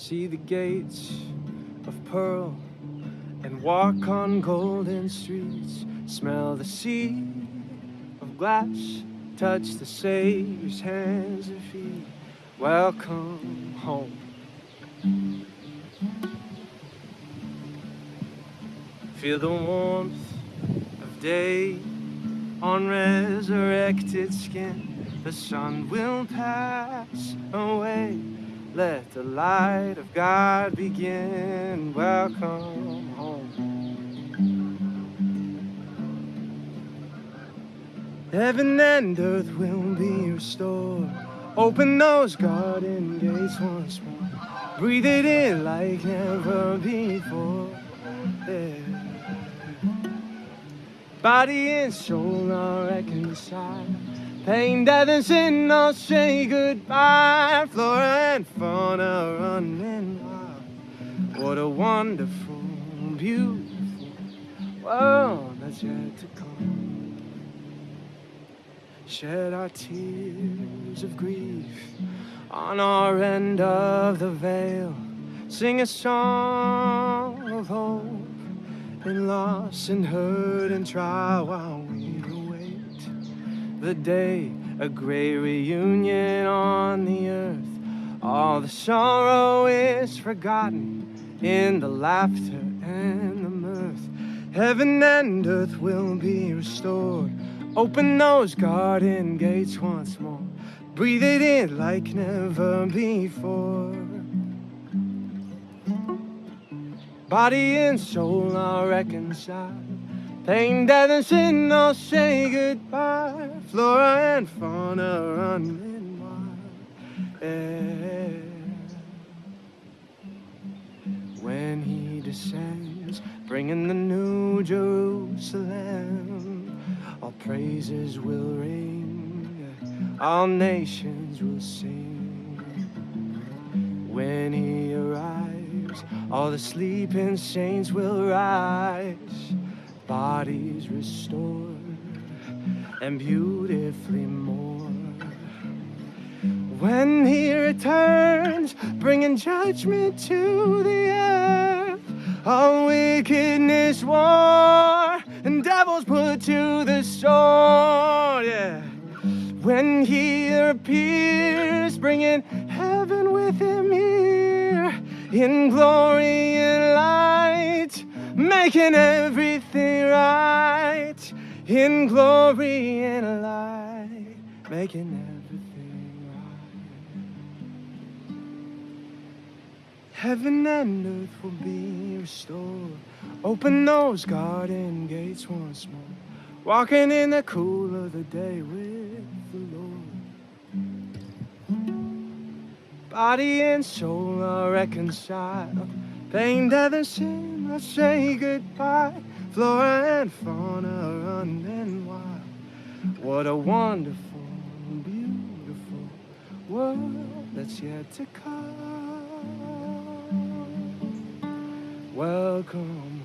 See the gates of pearl and walk on golden streets. Smell the sea of glass, touch the Savior's hands and feet. Welcome home. Feel the warmth of day on resurrected skin. The sun will pass away. Let the light of God begin. Welcome home. Heaven and earth will be restored. Open those garden gates once more. Breathe it in like never before. Yeah. Body and soul are reconciled. Pain, death, and sin all say goodbye. Flora and fauna running wild. What a wonderful, beautiful world that's yet to come. Shed our tears of grief on our end of the veil. Sing a song of hope in loss and hurt and trial while we await the day, a great reunion on the earth. All the sorrow is forgotten in the laughter and the mirth. Heaven and earth will be restored. Open those garden gates once more. Breathe it in like never before. Body and soul are reconciled. Pain, death, and sin all say goodbye. Flora and fauna running wild. Yeah. When he descends, bringing the new Jerusalem, all praises will ring, all nations will sing. When he arrives, all the sleeping saints will rise, bodies restored and beautifully more. When he returns, bringing judgment to the earth, all wickedness, war, and devils put to the sword. Yeah. When he appears, bringing heaven with him here, in glory and light, making everything right. In glory and light, making everything right. Heaven and earth will be restored. Open those garden gates once more. Walking in the cool of the day with the Lord. Body and soul are reconciled. Pain, death, and sin, I say goodbye. Flora and fauna running wild. What a wonderful, beautiful world that's yet to come. Welcome